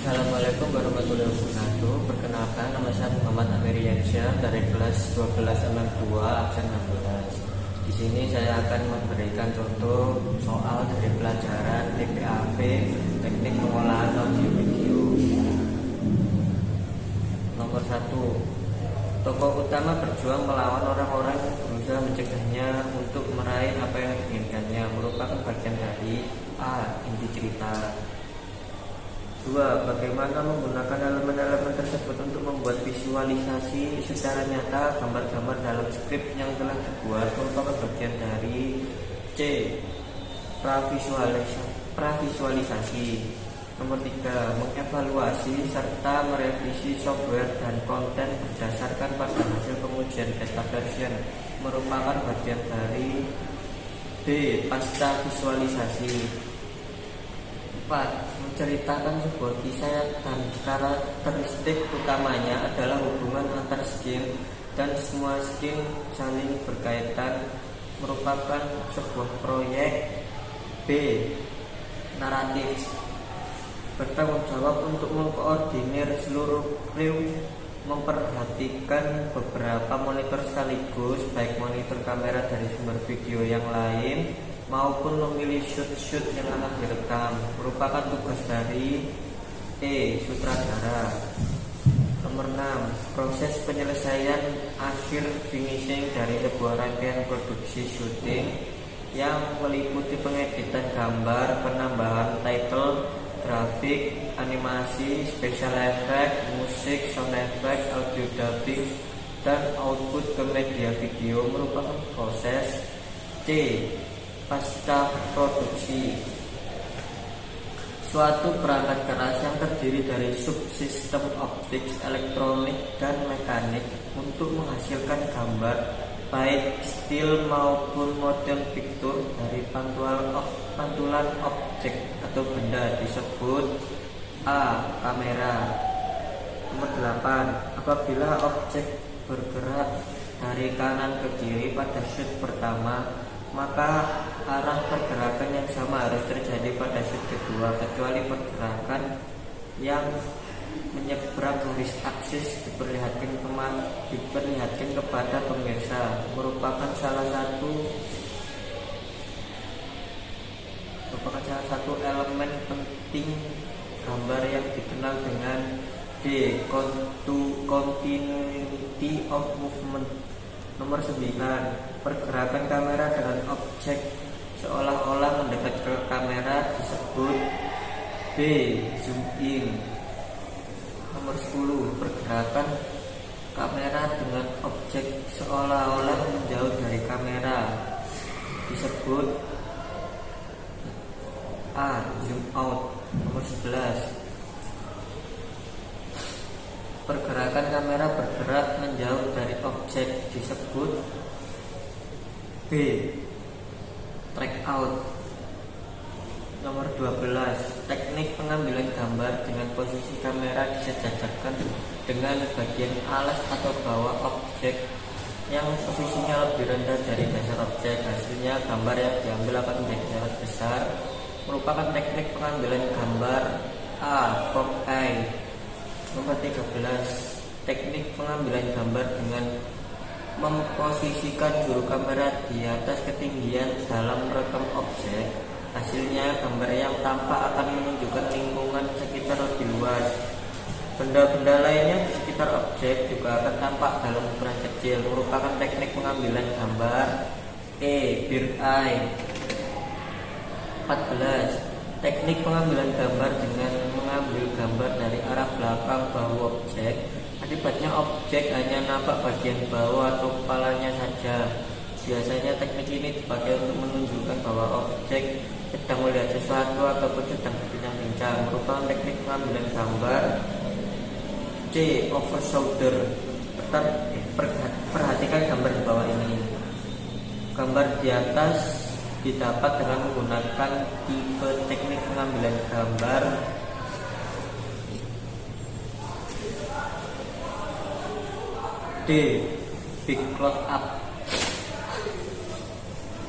Assalamualaikum warahmatullahi wabarakatuh. Perkenalkan, nama saya Muhammad Ameriansyah dari kelas 12 MM2 absen 16. Di sini saya akan memberikan contoh soal dari pelajaran TPAV, Teknik Pengolahan Audio Video. Nomor 1. Tokoh utama berjuang melawan orang-orang yang berusaha mencegahnya untuk meraih apa yang diinginkannya, merupakan bagian dari A. Inti cerita. 2. Bagaimana menggunakan elemen-elemen tersebut untuk membuat visualisasi secara nyata gambar-gambar dalam skrip yang telah dibuat, merupakan bagian dari C. Pravisualisasi. Nomor 3. Mengevaluasi serta merevisi software dan konten berdasarkan pada hasil pengujian beta version, merupakan bagian dari B. Pasca visualisasi. 4. Menceritakan sebuah kisah dan karakteristik utamanya adalah hubungan antar skill dan semua skill saling berkaitan, merupakan sebuah proyek. B. Naratif. Bertanggung jawab untuk mengkoordinir seluruh kru, memperhatikan beberapa monitor sekaligus, baik monitor kamera dari sumber video yang lain maupun memilih shoot yang akan direkam, merupakan tugas dari E. Sutradara. Nomor 6. Proses penyelesaian akhir finishing dari sebuah rangkaian produksi syuting yang meliputi pengeditan gambar, penambahan title, grafik, animasi, special effect, musik, sound effect, audio dubbing, dan output ke media video, merupakan proses C. Pasca produksi. Suatu perangkat keras yang terdiri dari subsistem optik, elektronik, dan mekanik untuk menghasilkan gambar baik still maupun motion picture dari pantulan objek atau benda disebut A. Kamera. Nomor 8. Apabila objek bergerak dari kanan ke kiri pada shoot pertama, maka arah pergerakan yang sama harus terjadi pada shoot kedua, kecuali pergerakan yang menyeberang garis aksis diperlihatkan kepada pemirsa, merupakan salah satu elemen penting gambar yang dikenal dengan D. Continuity of movement. Nomor 9. Pergerakan kamera dengan objek seolah-olah mendekat ke kamera disebut B. Zoom in. Nomor 10. Pergerakan kamera dengan objek seolah-olah menjauh dari kamera disebut A. Zoom out. Nomor 11. Pergerakan kamera bergerak menjauh dari objek disebut B. Track out. Nomor 12. Teknik pengambilan gambar dengan posisi kamera disejajarkan dengan bagian alas atau bawah objek yang posisinya lebih rendah dari dasar objek. Hasilnya gambar yang diambil akan menjadi sangat besar, merupakan teknik pengambilan gambar A. From eye. Nomor 13. Teknik pengambilan gambar dengan memposisikan juru kamera di atas ketinggian dalam merekam objek. Hasilnya gambar yang tampak akan menunjukkan lingkungan sekitar lebih luas. Benda-benda lainnya di sekitar objek juga akan tampak dalam ukuran kecil, merupakan teknik pengambilan gambar E. Bird eye. 14. Teknik pengambilan gambar dengan mengambil gambar dari arah belakang bahu objek. Akibatnya objek hanya nampak bagian bawah atau kepalanya saja. Biasanya teknik ini dipakai untuk menunjukkan bahwa objek sedang melihat sesuatu ataupun sedang berbincang-bincang, merupakan teknik pengambilan gambar C. Over shoulder. Perhatikan gambar di bawah ini. Gambar di atas didapat dengan menggunakan tipe teknik pengambilan gambar D. Big close up.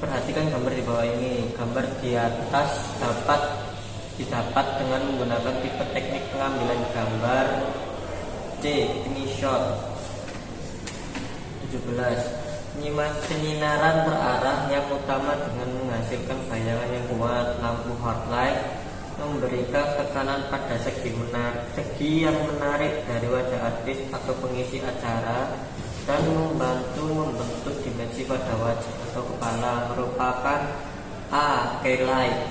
Perhatikan gambar di bawah ini. Gambar di atas dapat didapat dengan menggunakan tipe teknik pengambilan gambar. C. Pinshot. 17. Penyinaran terarah yang utama dengan menghasilkan bayangan yang kuat. Lampu hardlight memberikan tekanan pada segi yang menarik dari wajah artis atau pengisi acara dan membantu membentuk dimensi pada wajah atau kepala, merupakan A. Keylight.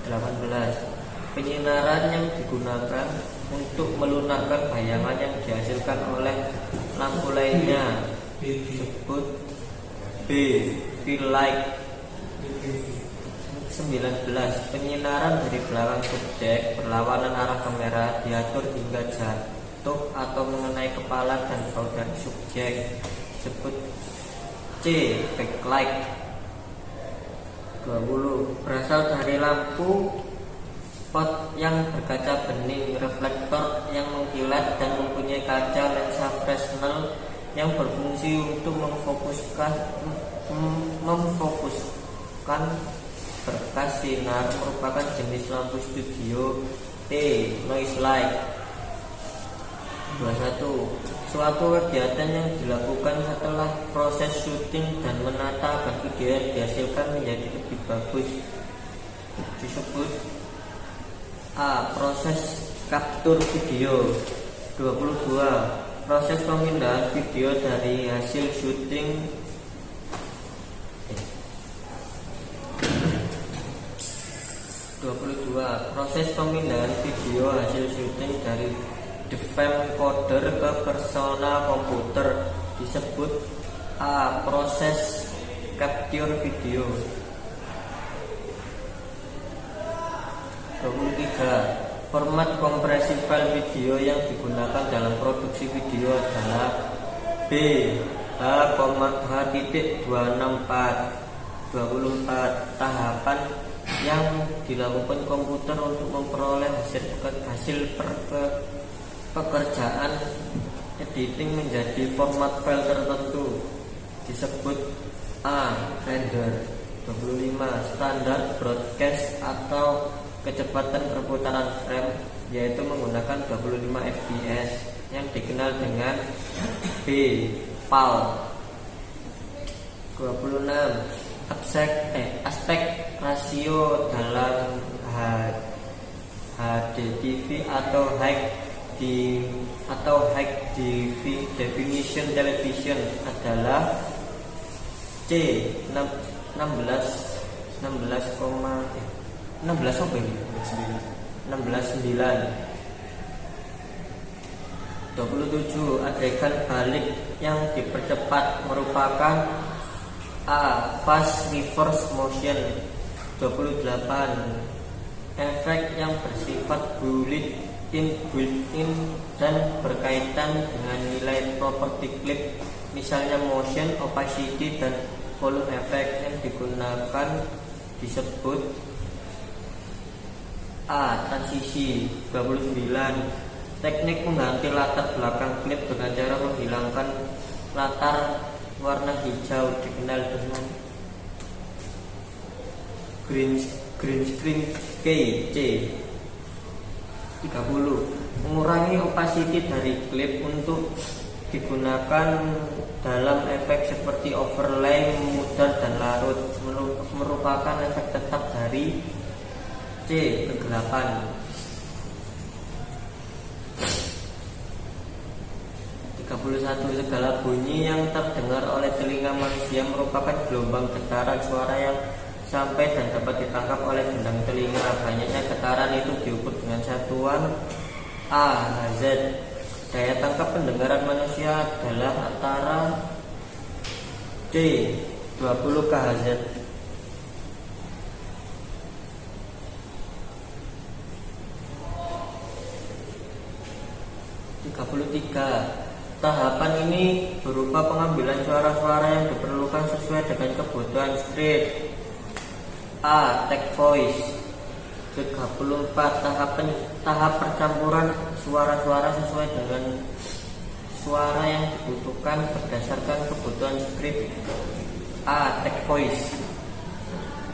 18. Penyinaran yang digunakan untuk melunakkan bayangan yang dihasilkan oleh lampu lainnya disebut B. Fill light. 19. Penyinaran dari belakang subjek berlawanan arah kamera diatur hingga jatuh atau mengenai kepala dan bahu dari subjek disebut C. Backlight. 20. Berasal dari lampu spot yang berkaca bening, reflektor yang mengkilat dan mempunyai kaca lensa Fresnel yang berfungsi untuk memfokuskan berkas sinar, merupakan jenis lampu studio. T. Noise light. 21. Suatu kegiatan yang dilakukan setelah proses syuting dan menata agar video yang dihasilkan menjadi lebih bagus disebut A. Proses kaptur video. 22. Proses pemindahan video dari hasil syuting proses pemindahan video hasil syuting dari camcorder ke persona komputer disebut A. Proses capture video. 23. Format kompresi file video yang digunakan dalam produksi video adalah B. H.264. 24. Tahapan yang dilakukan komputer untuk memperoleh hasil pekerjaan editing menjadi format file tertentu disebut A. Render. 25. Standar broadcast atau kecepatan perputaran frame yaitu menggunakan 25 fps yang dikenal dengan B. PAL. 26. Aspek rasio dalam HDTV atau High Definition Television adalah C. 16:9. 27. Agregat balik yang dipercepat merupakan A. Fast reverse motion. 28. Efek yang bersifat built-in dan berkaitan dengan nilai properti klip, misalnya motion, opacity, dan volume effect yang digunakan disebut A. Transisi. 29. Teknik mengganti latar belakang klip dengan cara menghilangkan latar warna hijau dikenal dengan green screen C. 30. Mengurangi opacity dari klip untuk digunakan dalam efek seperti overlay, memudar, dan larut, merupakan efek tetap dari C. Kegelapan. 31. Segala bunyi yang terdengar oleh telinga manusia merupakan gelombang getaran suara yang sampai dan dapat ditangkap oleh gendang telinga. Banyaknya getaran itu diukur dengan satuan A. Hz. Daya tangkap pendengaran manusia adalah antara C. 20 kHz. 33. Tahapan ini berupa pengambilan suara-suara yang diperlukan sesuai dengan kebutuhan script. A. Take voice. 34. Tahap percampuran suara-suara sesuai dengan suara yang dibutuhkan berdasarkan kebutuhan script. A. Take voice.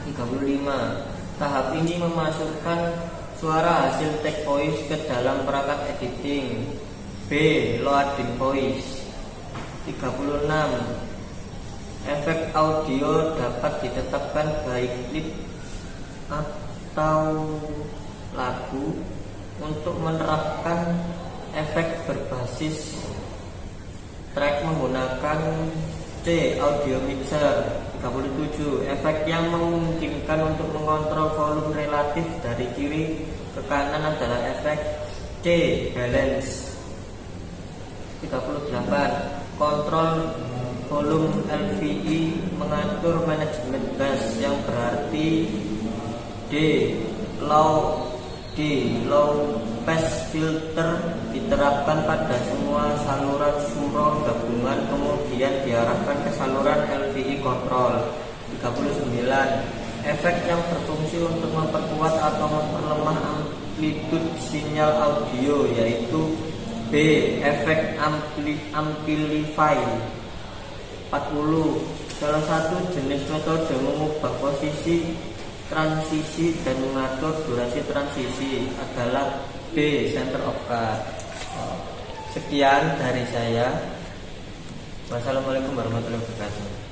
35. Tahap ini memasukkan suara hasil take voice ke dalam perangkat editing. B. Loading voice. 36. Efek audio dapat ditetapkan baik klip atau lagu. Untuk menerapkan efek berbasis track menggunakan C. Audio mixer. 37. Efek yang memungkinkan untuk mengontrol volume relatif dari kiri ke kanan adalah efek C. Balance. 38. Kontrol volume LVE mengatur manajemen bass yang berarti D. Low pass filter diterapkan pada semua saluran surround gabungan kemudian diarahkan ke saluran LVE control. 39. Efek yang berfungsi untuk memperkuat atau memperlemah amplitude sinyal audio yaitu B. Efek amplify. 40. Salah satu jenis metode mengubah posisi transisi dan mengatur durasi transisi adalah B. Center of cut. Sekian dari saya. Wassalamualaikum warahmatullahi wabarakatuh.